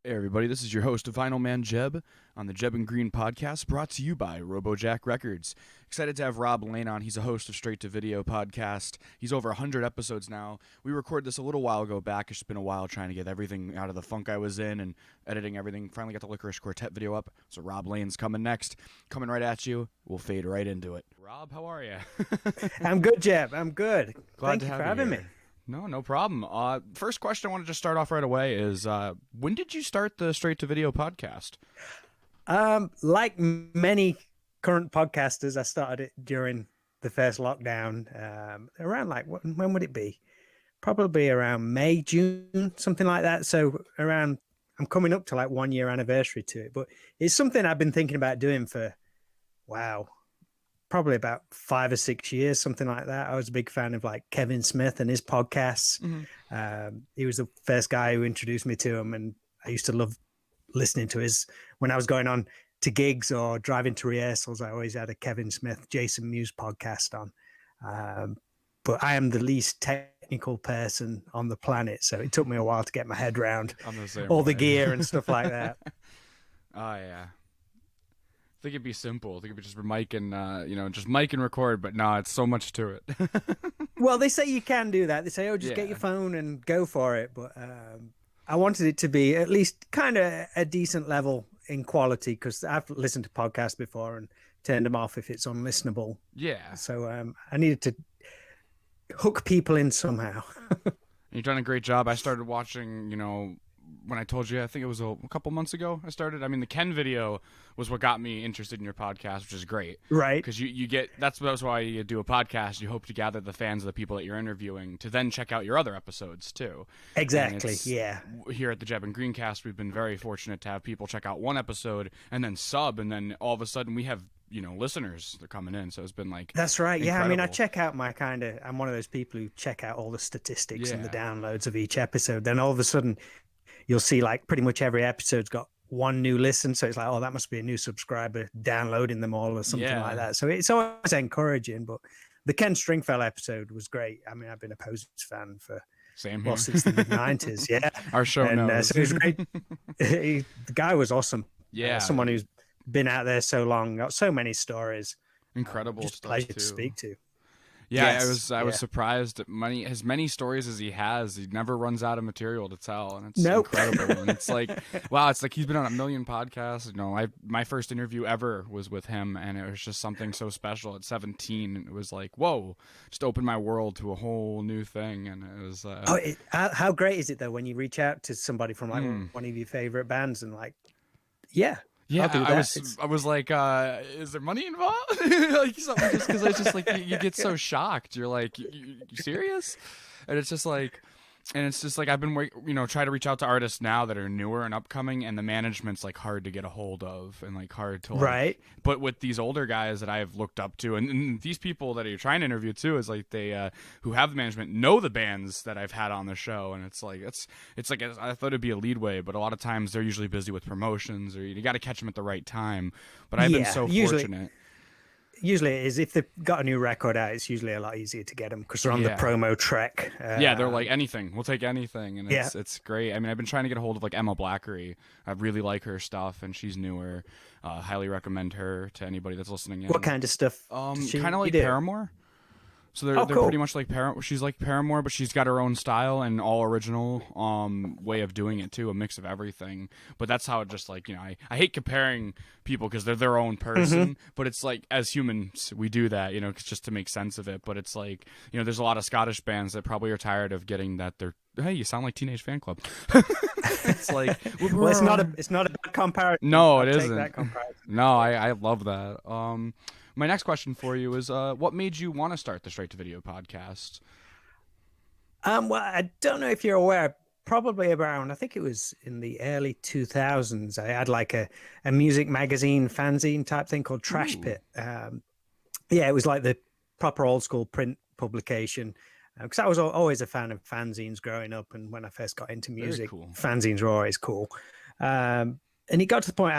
Hey everybody, this is your host, Vinyl Man Jebb, on the Jebb and Green podcast, brought to you by Robo Records. Excited to have Rob Lane on. He's a host of Straight to Video podcast. He's over 100 episodes now. We recorded this a little while ago back. It's just been a while trying to get everything out of the funk I was in and editing everything. Finally got the Licorice Quartet video up, so Rob Lane's coming next. Coming right at you. We'll fade right into it. Rob, how are you? I'm good, Jebb. I'm good. Glad Thank to you have for you having here. me. No problem. First question I want to just start off right away is, when did you start the Straight to Video podcast? Like many current podcasters, I started it during the first lockdown. Around when would it be? Probably around May, June, something like that. So I'm coming up to like 1 year anniversary to it, but it's something I've been thinking about doing for, probably about 5 or 6 years, something like that. I was a big fan of like Kevin Smith and his podcasts. Mm-hmm. He was the first guy who introduced me to him, and I used to love listening to his when I was going on to gigs or driving to rehearsals. I always had a Kevin Smith, Jason Mewes podcast on. But I am the least technical person on the planet, so it took me a while to get my head around all the gear and stuff like that. Oh yeah. I think it'd be simple. I think it'd be just mic and just mic and record, but no, it's so much to it. Well, they say you can do that. They say, "Oh, just get your phone and go for it." But I wanted it to be at least kind of a decent level in quality, because I've listened to podcasts before and turned them off if it's unlistenable. Yeah. So I needed to hook people in somehow. You've done a great job. I started watching, when I told you, I think it was a couple months ago I started. I mean, the Ken video was what got me interested in your podcast, which is great. Right. Because you get, that's why you do a podcast. You hope to gather the fans of the people that you're interviewing to then check out your other episodes too. Exactly, yeah. Here at the Jebb and Greencast, we've been very fortunate to have people check out one episode and then sub, and then all of a sudden we have, listeners, they're coming in. So it's been like, that's right. incredible. Yeah. I mean, I check out I'm one of those people who check out all the statistics and the downloads of each episode. Then all of a sudden you'll see like pretty much every episode's got one new listen. So it's like, oh, that must be a new subscriber downloading them all or something like that. So it's always encouraging. But the Ken Stringfellow episode was great. I mean, I've been a Posers fan for since the mid-90s. Yeah. Our show knows. So it was great. The guy was awesome. Yeah. Someone who's been out there so long, got so many stories. Incredible just stuff pleasure too. to speak to. Yeah, Yes, I was surprised at as many stories as he has. He never runs out of material to tell, and it's incredible. And it's like, wow, it's like he's been on a million podcasts. My first interview ever was with him, and it was just something so special at 17. It was like, whoa, just opened my world to a whole new thing, and it was. How great is it though when you reach out to somebody from like one of your favorite bands and like, yeah. Yeah, I was like, is there money involved? Like something, just because I just like you get so shocked. You're like, you serious? And it's just like, I've been try to reach out to artists now that are newer and upcoming, and the management's like hard to get a hold of and like hard to right. But with these older guys that I've looked up to, and these people that you're trying to interview too, is like they who have the management know the bands that I've had on the show, and it's like I thought it'd be a leadway, but a lot of times they're usually busy with promotions, or you got to catch them at the right time. But I've been so fortunate. Usually it is. If they've got a new record out, it's usually a lot easier to get them because they're on the promo trek. They're like, anything. We'll take anything. And it's great. I mean, I've been trying to get a hold of like Emma Blackery. I really like her stuff, and she's newer. Highly recommend her to anybody that's listening in. What kind of stuff? Kind of like Paramore. So they're cool. pretty much like Paramore. She's like Paramore, but she's got her own style and all original way of doing it too, a mix of everything. But that's how it just like, I hate comparing people because they're their own person, but it's like as humans we do that, just to make sense of it. But it's like, there's a lot of Scottish bands that probably are tired of getting that hey, you sound like Teenage Fan Club. It's like, well, it's not a bad comparison. No, it isn't. That comparison. No, I love that. My next question for you is, what made you want to start the Straight to Video podcast? Well, I don't know if you're aware, probably around, I think it was in the early 2000s, I had like a music magazine fanzine type thing called Trash Pit. It was like the proper old school print publication. Because I was always a fan of fanzines growing up, and when I first got into music, fanzines were always cool. And it got to the point,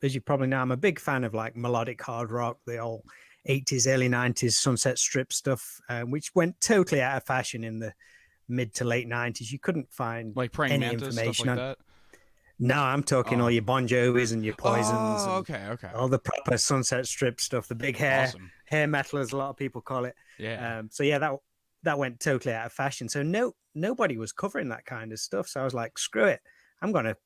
as you probably know, I'm a big fan of like melodic hard rock, the old 80s, early 90s Sunset Strip stuff, which went totally out of fashion in the mid to late 90s. You couldn't find like Praying any Mantis, information stuff like that. No, I'm talking Oh. all your Bon Jovis and your Poisons Oh, and okay, okay. all the proper Sunset Strip stuff, the big Awesome. hair metal, as a lot of people call it. Yeah. So yeah, that went totally out of fashion. So nobody was covering that kind of stuff. So I was like, screw it, I'm gonna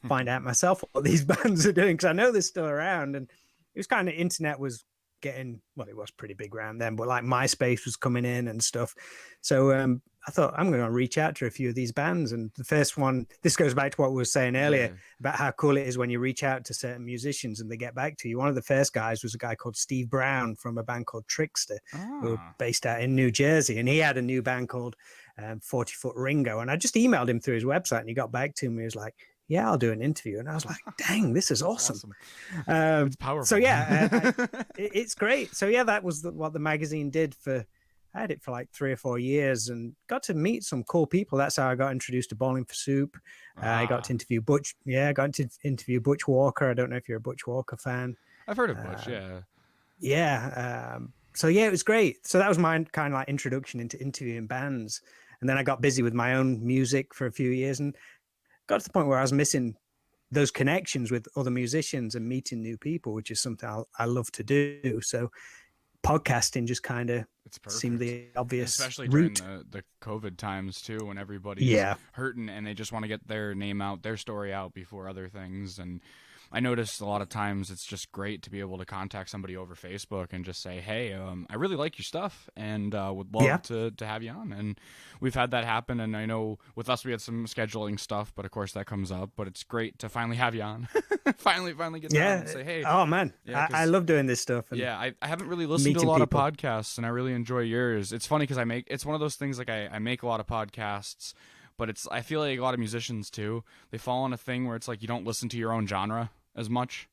find out myself what these bands are doing, because I know they're still around. And it was kind of, internet was getting, well, it was pretty big around then, but like MySpace was coming in and stuff. So I thought, I'm going to reach out to a few of these bands. And the first one, this goes back to what we were saying earlier Yeah. about how cool it is when you reach out to certain musicians and they get back to you. One of the first guys was a guy called Steve Brown from a band called Trickster, who were Ah. based out in New Jersey. And he had a new band called 40 Foot Ringo. And I just emailed him through his website, and he got back to me. He was like, yeah, I'll do an interview. And I was like, dang, this is awesome. It's powerful. So yeah, it's great. So yeah, that was what the magazine did for, I had it for like 3 or 4 years and got to meet some cool people. That's how I got introduced to Bowling for Soup. I got to interview Butch. Yeah, I got to interview Butch Walker. I don't know if you're a Butch Walker fan. I've heard of Butch, yeah. Yeah. So yeah, it was great. So that was my kind of like introduction into interviewing bands. And then I got busy with my own music for a few years and got to the point where I was missing those connections with other musicians and meeting new people, which is something I love to do. So podcasting just kind of seemed the obvious especially route. during the COVID times too, when everybody's hurting and they just want to get their name out, their story out before other things. And I noticed a lot of times it's just great to be able to contact somebody over Facebook and just say, hey, I really like your stuff and would love to have you on. And we've had that happen. And I know with us, we had some scheduling stuff, but of course that comes up. But it's great to finally have you on. finally get on and say, hey. Oh, man. Yeah, I love doing this stuff. And I haven't really listened to a lot of podcasts, and I really enjoy yours. It's funny because it's one of those things, like I make a lot of podcasts, but I feel like a lot of musicians too, they fall on a thing where it's like you don't listen to your own genre as much,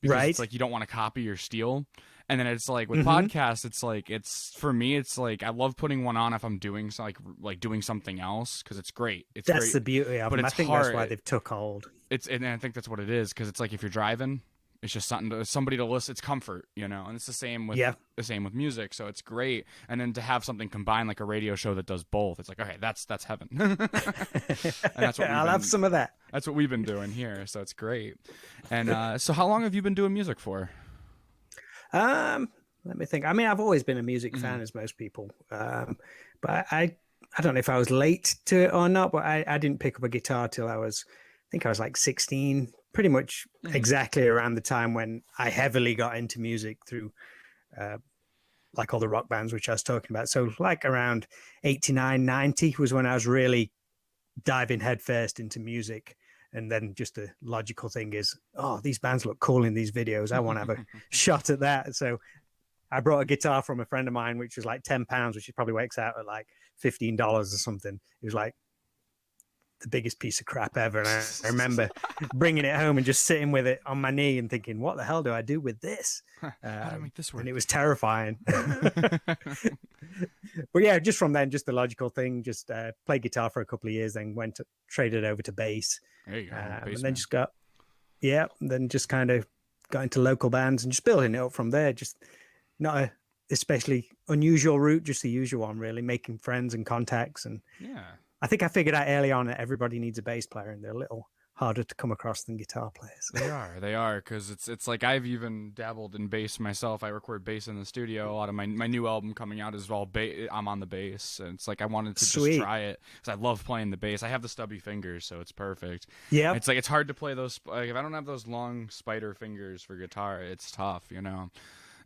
because it's like you don't want to copy or steal. And then it's like with podcasts, it's for me, it's like I love putting one on if I'm doing like doing something else, because it's great. That's the beauty of them. I think that's why they've took hold. And I think that's what it is, because it's like if you're driving, it's just somebody to listen. It's comfort, and it's the same with music. So it's great. And then to have something combined, like a radio show that does both, it's like, okay, that's heaven. And that's what I'll have some of that. That's what we've been doing here. So it's great. And so how long have you been doing music for? Let me think. I mean, I've always been a music fan, as most people. But I don't know if I was late to it or not, but I didn't pick up a guitar till I think I was like 16, pretty much exactly around the time when I heavily got into music through like all the rock bands, which I was talking about. So like around 89, 90 was when I was really diving headfirst into music. And then just the logical thing is, oh, these bands look cool in these videos. I want to have a shot at that. So I brought a guitar from a friend of mine, which was like £10, which probably works out at like $15 or something. It was like the biggest piece of crap ever. And I remember bringing it home and just sitting with it on my knee and thinking, what the hell do I do with this? How do I make this work? And it was terrifying. But yeah, just from then, just the logical thing, just played guitar for a couple of years, then traded over to bass. There you go. And then just kind of got into local bands and just building it up from there. Just not a especially unusual route, just the usual one, really, making friends and contacts. And I think I figured out early on that everybody needs a bass player, and they're a little harder to come across than guitar players. They are, because it's like I've even dabbled in bass myself. I record bass in the studio. A lot of my new album coming out is all I'm on the bass, and it's like I wanted to just try it because I love playing the bass. I have the stubby fingers, so it's perfect. Yeah, it's like it's hard to play those. Like if I don't have those long spider fingers for guitar, it's tough,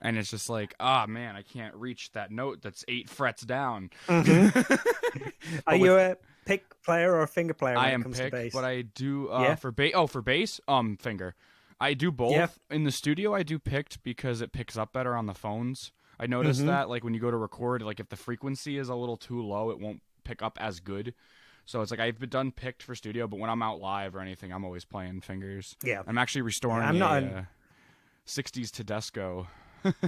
And it's just like, man, I can't reach that note that's 8 frets down. Are you a pick player or a finger player when it comes to bass? But I do for bass. Oh, for bass, finger. I do both. Yeah. In the studio, I do picked because it picks up better on the phones. I noticed that, like when you go to record, like if the frequency is a little too low, it won't pick up as good. So it's like I've done picked for studio, but when I'm out live or anything, I'm always playing fingers. Yeah, I'm actually restoring a 60s Tedesco.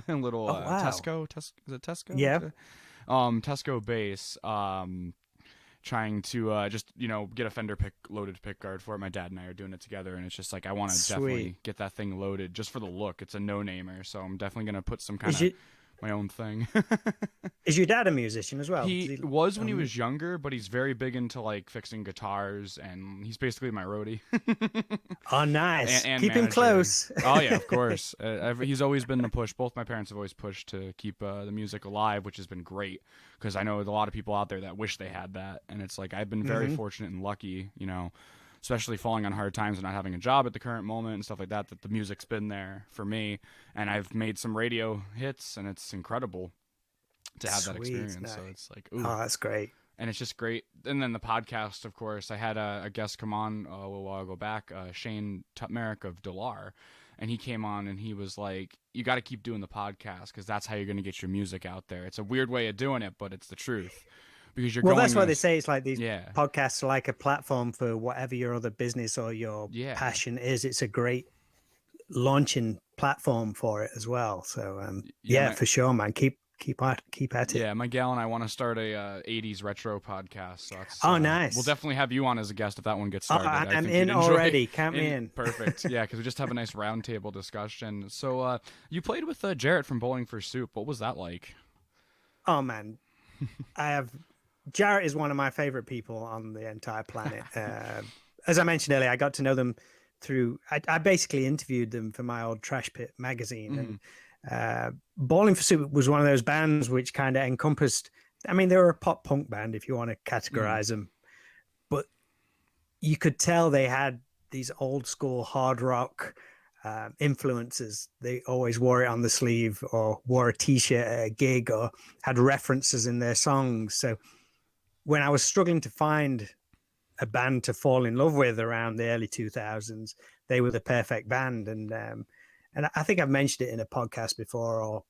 Little Tesco. Is it Tesco? Yeah. Tesco bass. Trying to just get a Fender loaded pick guard for it. My dad and I are doing it together, and it's just like I want to definitely get that thing loaded just for the look. It's a no-namer, so I'm definitely gonna put some kind of my own thing. Is your dad a musician as well? He was when he was younger, but he's very big into like fixing guitars, and he's basically my roadie. Oh, nice. and Keep him managing. close. Oh yeah, of course. He's always been the push. Both my parents have always pushed to keep the music alive, which has been great because I know there's a lot of people out there that wish they had that, and it's like I've been very fortunate and lucky, you know, especially falling on hard times and not having a job at the current moment and stuff like that. That the music's been there for me, and I've made some radio hits, and it's incredible to have that experience. Nice. So it's like, ooh. Oh, that's great. And it's just great. And then the podcast, of course, I had a guest come on a little while ago back, Shane Tutmarek of Delar, and he came on and he was like, you got to keep doing the podcast because that's how you're going to get your music out there. It's a weird way of doing it, but it's the truth. Because you're that's why they say it's like these yeah. podcasts are like a platform for whatever your other business or your passion is. It's a great launching platform for it as well. So for sure, man. Keep at it. Yeah, my gal and I want to start a 80s retro podcast. So that's, nice. We'll definitely have you on as a guest if that one gets started. I'm in already. Count me in. Perfect. Yeah, because we just have a nice roundtable discussion. So you played with Jarrett from Bowling for Soup. What was that like? Oh, man. Jarrett is one of my favorite people on the entire planet. As I mentioned earlier, I got to know them through, I basically interviewed them for my old Trash Pit magazine. And Bowling for Soup was one of those bands which kind of encompassed, I mean, they were a pop punk band if you want to categorize them, but you could tell they had these old school hard rock influences. They always wore it on the sleeve or wore a t-shirt at a gig or had references in their songs. So when I was struggling to find a band to fall in love with around the early 2000s, they were the perfect band. And I think I've mentioned it in a podcast before or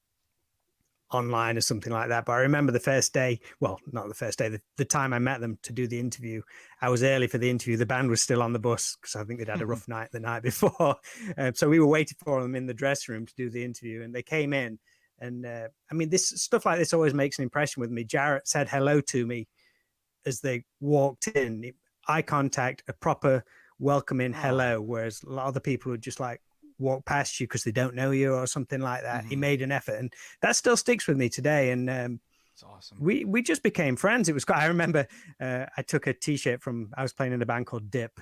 online or something like that. But I remember the first day, well, not the first day, the time I met them to do the interview. I was early for the interview. The band was still on the bus because I think they'd had a rough night the night before. So we were waiting for them in the dressing room to do the interview. And they came in. And I mean, this stuff like this always makes an impression with me. Jarrett said hello to me as they walked in. Eye contact, a proper welcoming hello, whereas a lot of the people would just like walk past you because they don't know you or something like that. He made an effort, and that still sticks with me today. And it's awesome. We just became friends. It was I remember I took a t-shirt I was playing in a band called DIP,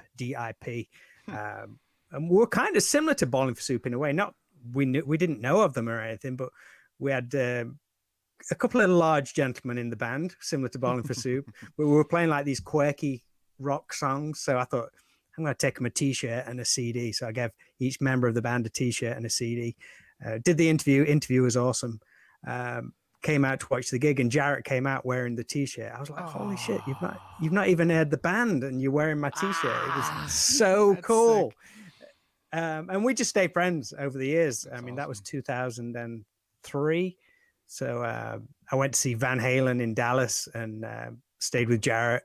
and we're kind of similar to Bowling for Soup in a way. Not we didn't know of them or anything, but we had a couple of large gentlemen in the band, similar to Bowling for Soup. We were playing like these quirky rock songs, so I thought, I'm going to take them a t-shirt and a CD. So I gave each member of the band a t-shirt and a CD. Did the interview was awesome. Came out to watch the gig, and Jarrett came out wearing the t-shirt. I was like, holy shit, you've not even heard the band and you're wearing my t-shirt. It was so cool. And we just stayed friends over the years. I mean, that was 2003. So I went to see Van Halen in Dallas and stayed with Jarrett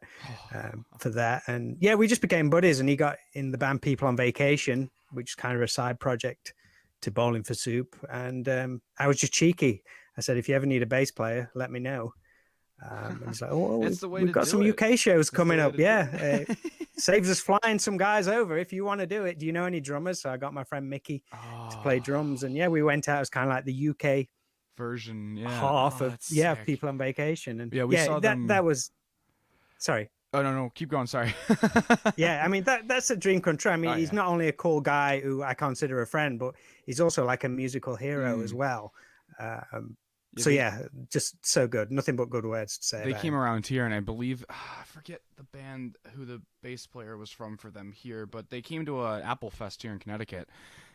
for that. And yeah, we just became buddies, and he got in the band People on Vacation, which is kind of a side project to Bowling for Soup. And I was just cheeky. I said, if you ever need a bass player, let me know. And he's like, oh, we've got some UK shows coming up. Yeah. Saves us flying some guys over if you want to do it. Do you know any drummers? So I got my friend Mickey to play drums. And yeah, we went out as kind of like the UK version, half of sick. People on Vacation. And we saw them. That was, sorry. Oh, no, keep going. Sorry. Yeah, I mean, that's a dream come true. I mean, he's not only a cool guy who I consider a friend, but he's also like a musical hero as well. So yeah, just so good. Nothing but good words to say. They came around here, and I believe, I forget the band who the bass player was from for them here, but they came to a Apple Fest here in Connecticut,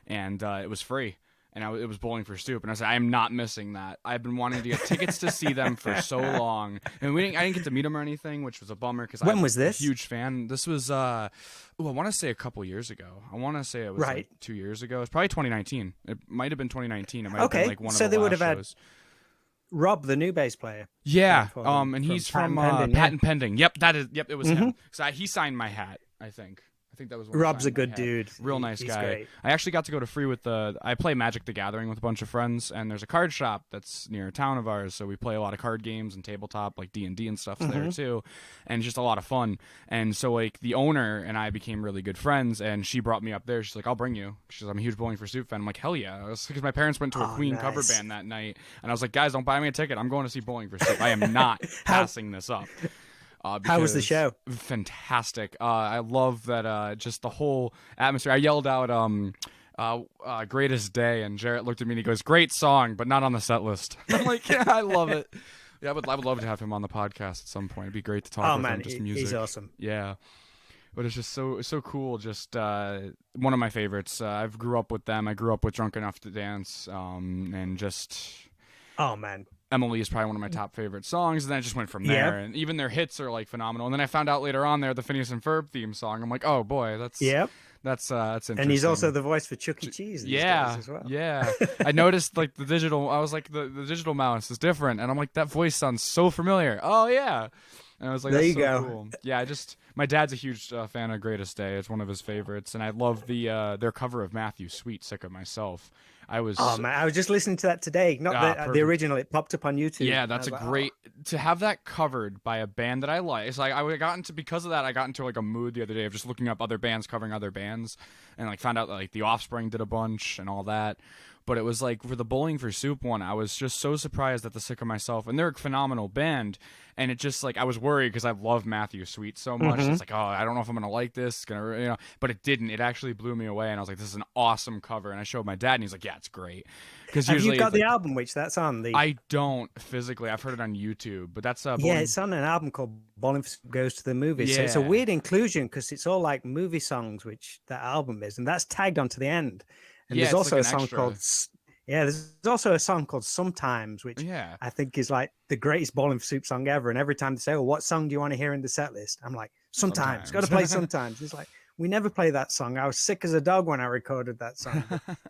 and it was free. And it was Bowling for Soup, and I said, I am not missing that. I've been wanting to get tickets to see them for so long, and I didn't get to meet them or anything, which was a bummer because I'm a huge fan. This was, I want to say a couple years ago. I want to say it was like 2 years ago. It's probably 2019. It might have been 2019. It might have been like one of the last shows. So they would have had Rob, the new bass player. Yeah, and he's from Patent Pending. Yep, it was him. So he signed my hat, I think think that was one Rob's a sign good I had. dude. Real nice He's guy. great. I actually got to go to free with I play Magic the Gathering with a bunch of friends, and there's a card shop that's near a town of ours, so we play a lot of card games and tabletop, like D&D and stuff's there too, and it's just a lot of fun. And so like the owner and I became really good friends, and she brought me up there. She's like, I'll bring you. She's like, I'm a huge Bowling for Soup fan. I'm like, hell yeah. Because my parents went to a Queen cover band that night, and I was like, guys, don't buy me a ticket. I'm going to see Bowling for Soup. I am not passing this up. How was the show? Fantastic. I love that just the whole atmosphere. I yelled out Greatest Day, and Jarrett looked at me and he goes, great song, but not on the set list. I'm like, yeah, I love it. Yeah, I would love to have him on the podcast at some point. It'd be great to talk with him, just music. He's awesome. Yeah. But it's just so cool. Just one of my favorites. I grew up with them. I grew up with Drunk Enough to Dance, and just... Oh, man. Emily is probably one of my top favorite songs, and then I just went from there. And even their hits are like phenomenal. And then I found out later on they're the Phineas and Ferb theme song. I'm like, oh boy, that's interesting. And he's also the voice for Chuck E. Cheese these days as well. Yeah. I noticed like the digital. I was like, the digital mouse is different, and I'm like, that voice sounds so familiar. Oh yeah. And I was like, there that's you so go. Cool. Yeah, my dad's a huge fan of Greatest Day. It's one of his favorites, and I love their cover of Matthew Sweet, Sick of Myself. I was just listening to that today. Not the original. It popped up on YouTube. Yeah, that's great to have that covered by a band that I like. It's like because of that, I got into like a mood the other day of just looking up other bands covering other bands, and like found out that like The Offspring did a bunch and all that. But it was like for the Bowling for Soup one, I was just so surprised at the Sick of Myself, and they're a phenomenal band. And it just like I was worried because I love Matthew Sweet so much. It's like, oh, I don't know if I'm gonna like this. It's gonna, but it didn't. It actually blew me away, and I was like, this is an awesome cover. And I showed my dad, and he's like, yeah, it's great. Because have you got the album which that's on? I don't physically. I've heard it on YouTube, but that's it's on an album called Bowling for Soup Goes to the Movies. Yeah. So it's a weird inclusion because it's all like movie songs, which that album is, and that's tagged onto the end. And there's also like a song called. Yeah, there's also a song called Sometimes, which I think is like the greatest Bowling for Soup song ever. And every time they say, oh, what song do you want to hear in the set list? I'm like, Sometimes. Got to play Sometimes. It's like, we never play that song. I was sick as a dog when I recorded that song.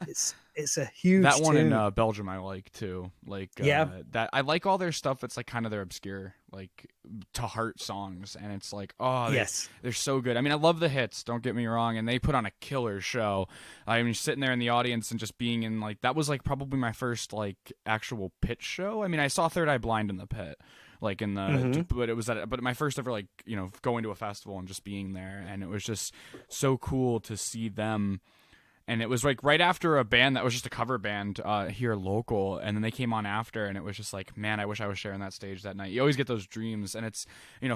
It's a huge that one tune. In Belgium I like too. Like that I like all their stuff. It's like kind of their obscure like to heart songs, and it's like they're so good. I mean, I love the hits. Don't get me wrong, and they put on a killer show. I mean, sitting there in the audience and just being in like that was like probably my first like actual pitch show. I mean, I saw Third Eye Blind in the pit. Like in the, but it was but my first ever like going to a festival and just being there, and it was just so cool to see them. And it was like right after a band that was just a cover band here local, and then they came on after, and it was just like, man, I wish I was sharing that stage that night. You always get those dreams, and it's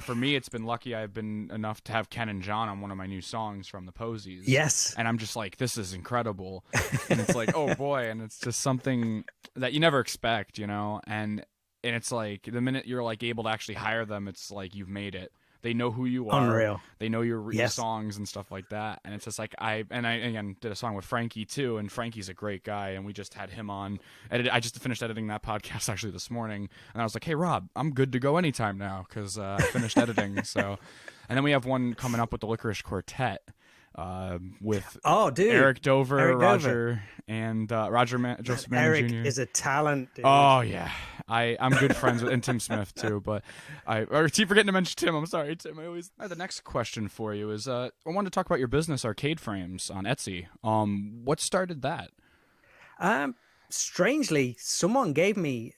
for me, it's been lucky I've been enough to have Ken and John on one of my new songs from the Posies. Yes, and I'm just like, this is incredible, and it's like, oh boy, and it's just something that you never expect, and it's like the minute you're like able to actually hire them, it's like you've made it. They know who you are. Unreal. They know your songs and stuff like that. And it's just like I again did a song with Frankie too, and Frankie's a great guy, and we just had him on. I just finished editing that podcast actually this morning, and I was like, hey Rob, I'm good to go anytime now because I finished editing. So, and then we have one coming up with the Licorice Quartet. With Eric Dover, Roger, and Joseph Manning Eric Jr. is a talent, dude. Oh yeah, I'm good friends with and Tim Smith too. But I keep forgetting to mention Tim. I'm sorry, Tim. The next question for you is I wanted to talk about your business, Arcade Frames, on Etsy. What started that? Strangely, someone gave me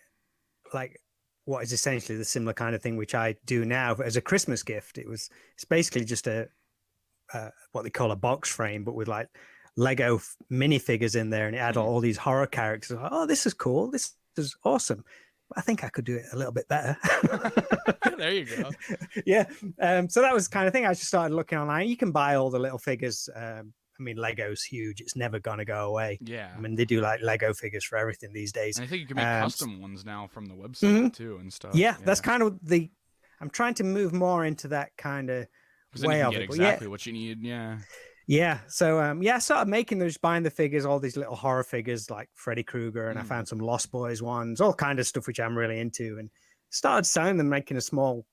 like what is essentially the similar kind of thing which I do now as a Christmas gift. It's basically just what they call a box frame, but with like Lego minifigures in there, and it had all these horror characters. Oh, this is cool. This is awesome. But I think I could do it a little bit better. There you go. Yeah. So that was the kind of thing. I just started looking online. You can buy all the little figures. I mean, Lego's huge. It's never going to go away. Yeah. I mean, they do like Lego figures for everything these days. And I think you can make custom ones now from the website too and stuff. Yeah, that's kind of I'm trying to move more into that kind of way of it. Exactly what you need. Yeah. So I started making those, buying the figures, all these little horror figures like Freddy Krueger, and I found some Lost Boys ones, all kind of stuff which I'm really into, and started selling them, making a small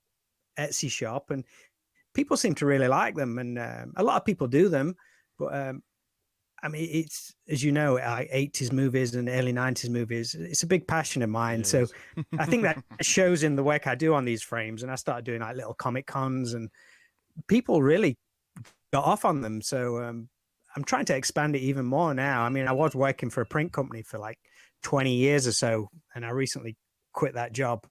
Etsy shop, and people seem to really like them, and a lot of people do them, but I mean, it's, as you know, 80s movies and early 90s movies, it's a big passion of mine. So I think that shows in the work I do on these frames, and I started doing like little Comic Cons, and people really got off on them. So I'm trying to expand it even more now. I mean, I was working for a print company for like 20 years or so, and I recently quit that job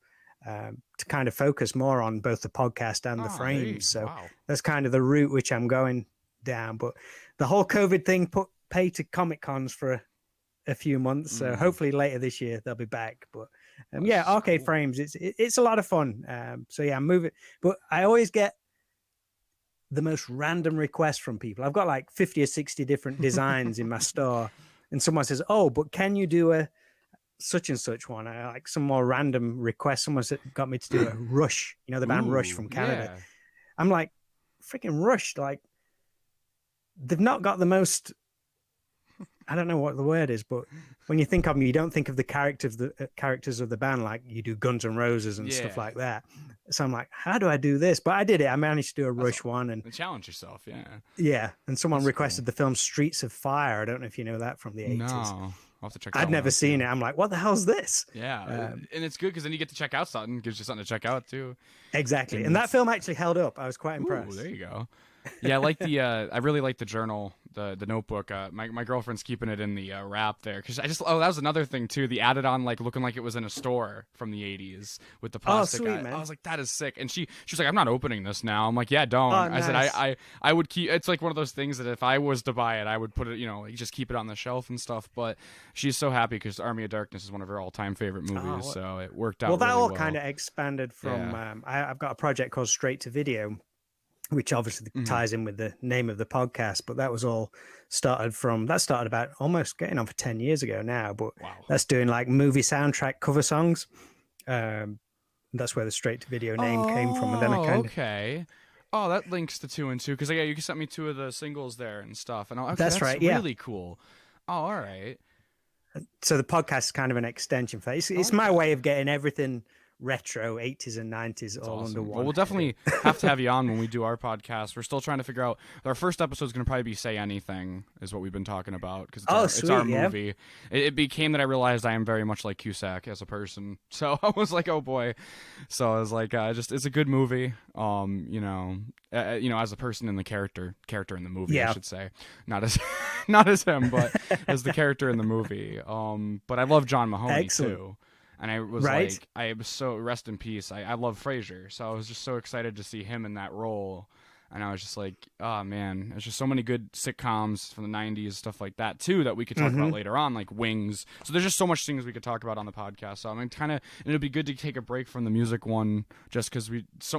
to kind of focus more on both the podcast and the Oh, hey, frames. So wow. that's kind of the route which I'm going down. But the whole COVID thing put pay to Comic Cons for a few months. So hopefully later this year they'll be back. But yeah, That's arcade cool. frames, it's a lot of fun. So yeah, I'm moving. But I always get the most random requests from people. I've got like 50 or 60 different designs in my store. And someone says, "Oh, but can you do a such and such one?" I like some more random request. Someone got me to do a Rush, you know, the band Rush Ooh, from Canada. yeah. I'm like, freaking Rush, like they've not got the most, I don't know what the word is, but when you think of them, you don't think of the characters of the band like you do Guns N' Roses and stuff Yeah. like that. So I'm like, how do I do this? But I did it. I managed to do a Rush one, and Challenge yourself, yeah. yeah. And someone That's requested cool. the film Streets of Fire. I don't know if you know that from the 80s. No, I'll have to check that I'd one never out seen too. it. I'm like, what the hell's this? Yeah, and it's good because then you get to check out something. Gives you something to check out too. Exactly. And And that it's film actually held up. I was quite ooh, impressed. there you go. Yeah, I like the. I really like the journal, the notebook. My girlfriend's keeping it in the wrap there because that was another thing too. The added on like looking like it was in a store from the '80s with the Oh, plastic. sweet, I man. was like, that is sick. And she was like, I'm not opening this now. I'm like, yeah, don't. Oh, I said, nice. I would keep. It's like one of those things that if I was to buy it, I would put it, like just keep it on the shelf and stuff. But she's so happy because Army of Darkness is one of her all-time favorite movies, Oh, so it worked out well, that really all well. kind of expanded from. Yeah. I've got a project called Straight to Video, which obviously Mm-hmm. ties in with the name of the podcast. But that was all started about almost getting on for 10 years ago now. But Wow. that's doing like movie soundtrack cover songs. That's where the Straight to Video name came from. And then I Oh, kind of, okay. Oh, that links to 2 and 2 because yeah, you sent me two of the singles there and stuff, and okay, that's that's right. Yeah. really cool. Oh, all right. So the podcast is kind of an extension for it. I It's like my that. way of getting everything retro, 80s and 90s That's all under awesome. Well, one we'll heading. definitely have to have you on when we do our podcast. We're still trying to figure out. Our first episode is going to probably be "Say Anything," is what we've been talking about because Oh, it's our sweet. Yeah. movie. It became that I realized I am very much like Cusack as a person, so I was like, oh boy. So I was like, it's a good movie. As a person in the character in the movie, I Yeah. should say, not as not as him, but as the character in the movie. But I love John Mahoney Excellent. too. And I was Right. like, I was so rest in peace. I love Frasier, so I was just so excited to see him in that role. And I was just like, oh man, there's just so many good sitcoms from the '90s, stuff like that too, that we could talk about later on, like Wings. So there's just so much things we could talk about on the podcast. So I'm kind of, and it'd be good to take a break from the music one, just because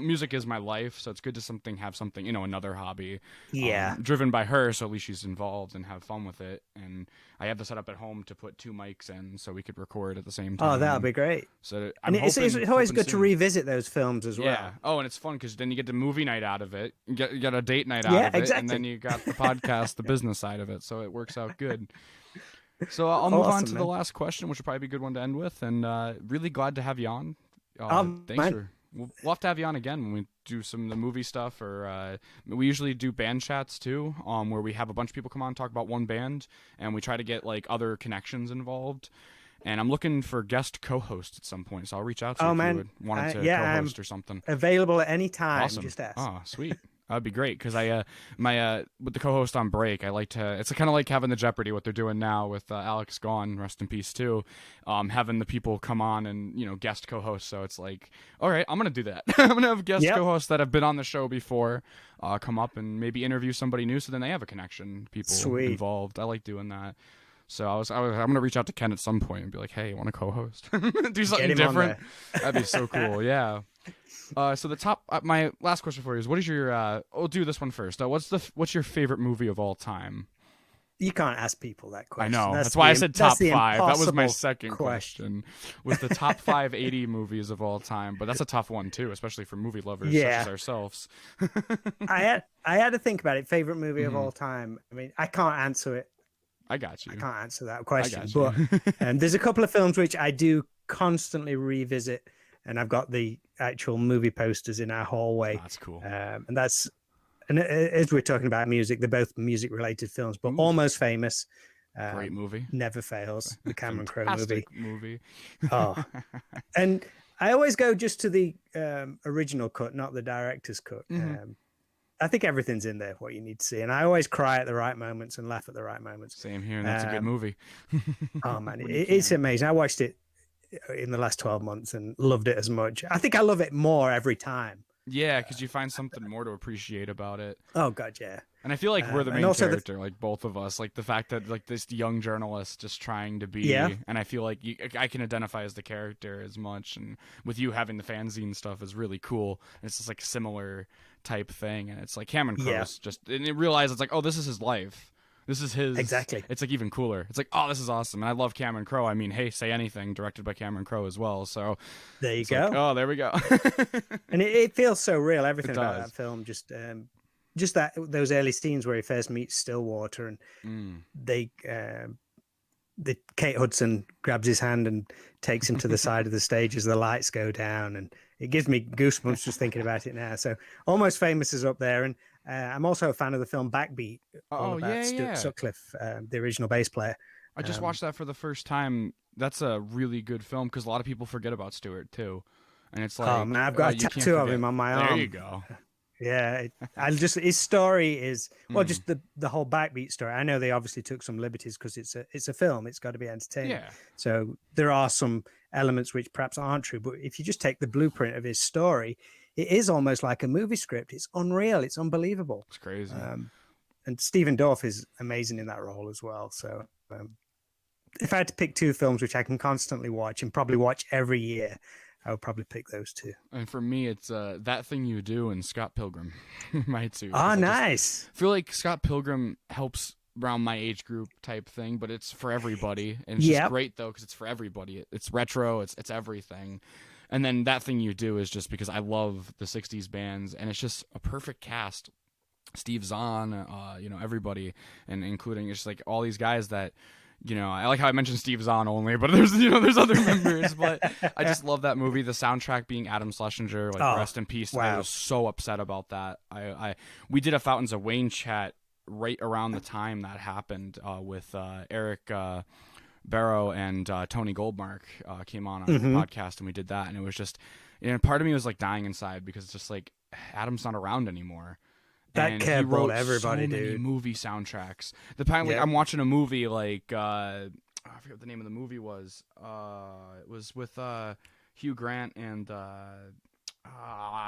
music is my life. So it's good to have something, another hobby, Yeah. driven by her. So at least she's involved and have fun with it. And I have the setup at home to put two mics in, so we could record at the same time. Oh, that'll be great. So And I'm it's always hoping good to soon. revisit those films as well. Yeah. Oh, and it's fun because then you get the movie night out of it, you get a date night out Yeah, of it, and exactly. then you got the podcast, the business side of it. So it works out good. So I'll move on Awesome, to the man. last question, which will probably be a good one to end with. And really glad to have you on. Thanks Man. for. We'll have to have you on again when we do some of the movie stuff, or we usually do band chats too, where we have a bunch of people come on and talk about one band, and we try to get like other connections involved. And I'm looking for guest co-host at some point, so I'll reach out to you Oh, if you man. would wanted to Yeah, I'm co-host or something. available at any time. Awesome. Just ask. Oh, sweet. That'd be great because with the co-host on break, I like to. It's kind of like having the Jeopardy, what they're doing now with Alex gone, rest in peace too. Having the people come on and guest co-host. So it's like, all right, I'm gonna do that. I'm gonna have guest Yep. co-hosts that have been on the show before, come up and maybe interview somebody new, so then they have a connection. People Sweet. involved. I like doing that. So I'm gonna reach out to Ken at some point and be like, hey, you want to co-host? Do something him on different. That'd be so cool. Yeah. So my last question for you is, what is your? I'll do this one first. What's your favorite movie of all time? You can't ask people that I question. know. That's why I said top the 5. That was my impossible second question. Was the top 5 80 movies of all time? But that's a tough one too, especially for movie lovers such as ourselves. I had to think about it. Favorite movie of Mhm. all time. I mean, I can't answer it. I got you. I can't answer that question. got But you. there's a couple of films which I do constantly revisit, and I've got the actual movie posters in our hallway. That's cool. And as we're talking about music, they're both music-related films, but Ooh. Almost Famous. Great movie. Never fails. The Cameron Crowe Fantastic movie. movie. Oh, and I always go just to the original cut, not the director's cut. Mhm. I think everything's in there what you need to see, and I always cry at the right moments and laugh at the right moments. Same here, and that's a good movie. Oh man, it's amazing. I watched it in the last 12 months and loved it as much. I think I love it more every time. Yeah, because you find something more to appreciate about it. Oh god, yeah. And I feel like we're the main character, like both of us. Like the fact that like this young journalist just trying to be, and I feel like I can identify as the character as much. And with you having the fanzine stuff is really cool. And it's just like similar type thing, and it's like Cameron Crowe's just, and you realize it's like, oh, this is his life. This is his. Exactly. It's like even cooler. It's like, oh, this is awesome. And I love Cameron Crowe. I mean, hey, Say Anything, directed by Cameron Crowe as well. So there you go. Like, oh, there we go. And it feels so real. Everything about that film, just that those early scenes where he first meets Stillwater, and Kate Hudson grabs his hand and takes him to the side of the stage as the lights go down, and it gives me goosebumps just thinking about it now. So Almost Famous is up there, and I'm also a fan of the film Backbeat. Sutcliffe, the original bass player. I just watched that for the first time. That's a really good film because a lot of people forget about Stewart too, and it's like, oh man, I've got a tattoo of him on my arm. There you go. Yeah, his story is just the whole Backbeat story. I know they obviously took some liberties because it's a film. It's got to be entertaining. Yeah. So there are some elements which perhaps aren't true, but if you just take the blueprint of his story, it is almost like a movie script. It's unreal. It's unbelievable. It's crazy. And Stephen Dorff is amazing in that role as well. So if I had to pick two films which I can constantly watch and probably watch every year, I would probably pick those two. And for me, it's That Thing You Do and Scott Pilgrim. My two. Oh, nice. I feel like Scott Pilgrim helps around my age group type thing, but it's for everybody. And it's just great, though, because it's for everybody. It's retro. It's everything. And then That Thing You Do is just because I love the 60s bands, and it's just a perfect cast. Steve Zahn, everybody, and including just like all these guys that, I like how I mentioned Steve Zahn only, but there's other members. But I just love that movie. The soundtrack being Adam Schlesinger, rest in peace. Wow. I was so upset about that. We did a Fountains of Wayne chat right around the time that happened with Eric Barrow and Tony Goldmark came on the podcast, and we did that, and it was just, part of me was like dying inside because it's just like Adam's not around anymore. That cat wrote everybody, so many dude. Movie soundtracks. The time, like I'm watching a movie like I forget what the name of the movie was. It was with Hugh Grant and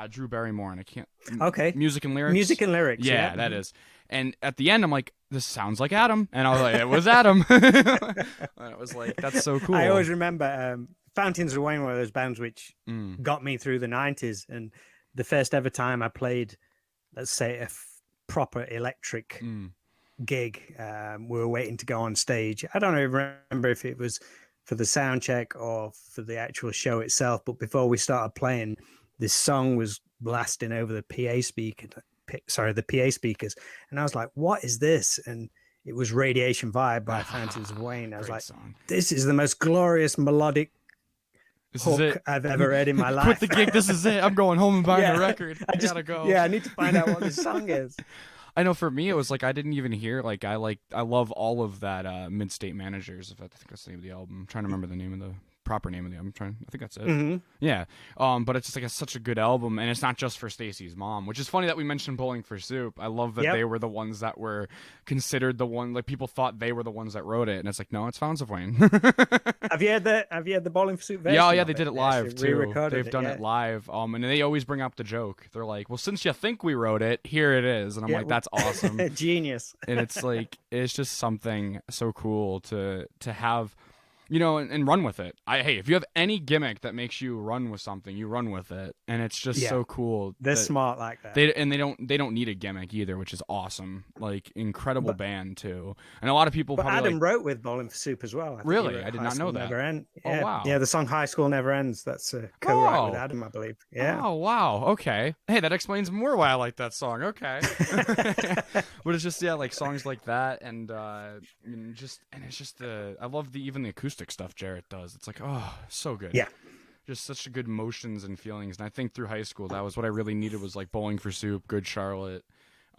Drew Barrymore, and I can't. Okay. Music and Lyrics. Music and Lyrics. Yeah, that is. And at the end, I'm like, this sounds like Adam, and I was like, it was Adam. And it was like, that's so cool. I always remember Fountains of Wayne, one of those bands which got me through the 90s, and the first ever time I played, let's say, a proper electric gig, we were waiting to go on stage. I don't even remember if it was for the sound check or for the actual show itself, but before we started playing, this song was blasting over the PA speakers, and I was like, what is this? And it was Radiation Vibe by Fountains of Wayne. I was like, this is the most glorious melodic hook I've ever heard in my life. Quit the gig. This is it. I'm going home and buying a record. I gotta go. Yeah, I need to find out what this song is. I know for me, it was like I didn't even hear. Like I love all of that Mid-State Managers. I think that's the name of the album. I'm trying to remember the name of the proper name of the album. I think that's it. Yeah. But it's just like such a good album, and it's not just for Stacy's mom, which is funny that we mentioned Bowling for Soup. I love that they were the ones that were considered the one, like people thought they were the ones that wrote it, and it's like, no, it's Fountains of Wayne. Have you had the Bowling for Soup version? Yeah, they did it live too. They've done it live. And they always bring up the joke. They're like, well, since you think we wrote it, here it is. And I'm like, that's awesome. Genius. And it's like, it's just something so cool to have, and run with it. Hey, if you have any gimmick that makes you run with something, you run with it, and it's just so cool. They're smart like that. They don't need a gimmick either, which is awesome. Like incredible band too, and a lot of people. But Adam wrote with Bowling for Soup as well. Really, I did not know that. Never End. Yeah. Oh wow. Yeah, the song High School Never Ends. That's a co-write with Adam, I believe. Yeah. Oh wow. Okay. Hey, that explains more why I like that song. Okay. But it's just like songs like that, and it's just I love even the acoustic stuff Jarrett does. It's like, oh, so good. Yeah. Just such good emotions and feelings. And I think through high school, that was what I really needed, was like Bowling for Soup, Good Charlotte,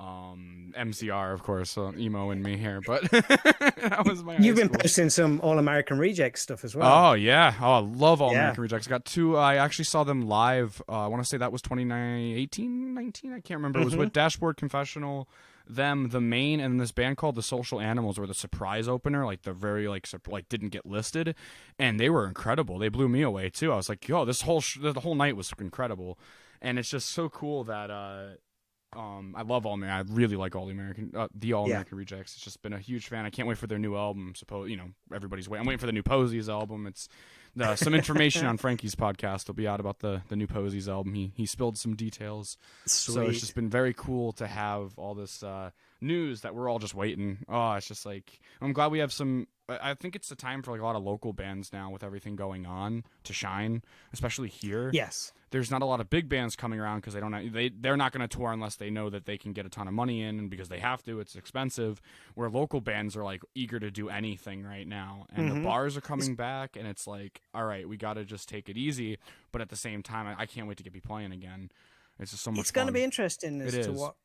MCR, of course, emo in me here, but that was my high You've been school. posting some All American Reject stuff as well. Oh yeah, oh I love All Yeah. American Rejects. I got two. I actually saw them live. I want to say that was 2018, 19. I can't remember. It was Hmm. with Dashboard Confessional, them, the main, and this band called the Social Animals were the surprise opener. Like the very like didn't get listed, and they were incredible. They blew me away too. I was like, yo, this the whole night was incredible, and it's just so cool that I love All American. I really like All Yeah. American Rejects. It's just been a huge fan. I can't wait for their new album. Everybody's waiting. I'm waiting for the new Posies album. It's some information on Frankie's podcast will be out about the new Posies album. He spilled some details. So it's Sweet. just been very cool to have all this news that we're all just waiting. Oh, it's just like I'm glad we have some. I think it's the time for like a lot of local bands now with everything going on to shine, especially here. Yes. There's not a lot of big bands coming around because they're not going to tour unless they know that they can get a ton of money in, and because they have to, it's expensive. Where local bands are like eager to do anything right now, and the bars are coming back, and it's like, all right, we got to just take it easy. But at the same time, I can't wait to get be playing again. It's just so much. It's going to fun. be interesting as It to is. what,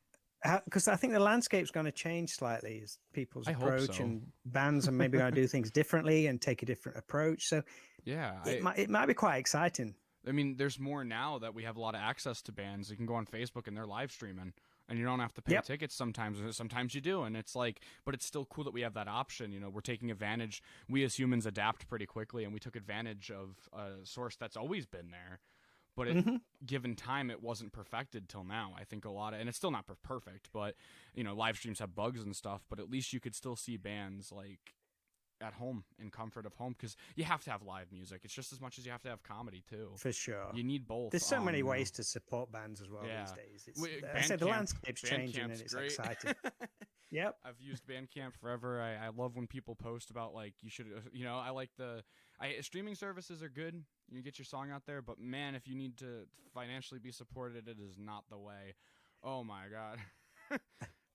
because I think the landscape's going to change slightly as people's I hope approach, so. and bands are maybe going to do things differently and take a different approach. So Yeah, it might be quite exciting. I mean, there's more now that we have a lot of access to bands. You can go on Facebook and they're live streaming, and you don't have to pay Yep. tickets sometimes. Sometimes you do, and it's like, but it's still cool that we have that option. You know, we're taking advantage. We as humans adapt pretty quickly, and we took advantage of a source that's always been there. But given time, it wasn't perfected till now. I think and it's still not perfect, but live streams have bugs and stuff. But at least you could still see bands like at home in comfort of home, because you have to have live music. It's just as much as you have to have comedy too. For sure. You need both. There's so many ways to support bands as well Yeah. these days. I say the landscape's changing and Bandcamp's it's great. exciting. Yep. I've used Bandcamp forever. I love when people post about like you should. I like streaming services are good. You get your song out there, but man, if you need to financially be supported, it is not the way. Oh my god.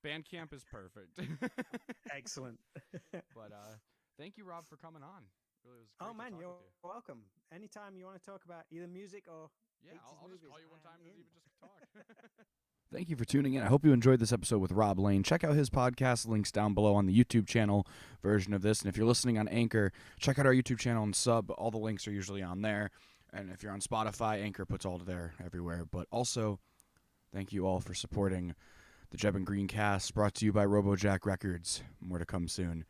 Bandcamp is perfect. Excellent. But thank you, Rob, for coming on. Really was great Oh to man, talk you're with you. welcome. Anytime you want to talk about either music or Yeah, 80s I'll just movies, call you one time I'm to in. even just talk. Thank you for tuning in. I hope you enjoyed this episode with Rob Lane. Check out his podcast, links down below on the YouTube channel version of this. And if you're listening on Anchor, check out our YouTube channel and sub. All the links are usually on there. And if you're on Spotify, Anchor puts all there everywhere. But also, thank you all for supporting the Jebb and Green cast, brought to you by Robo Records. More to come soon.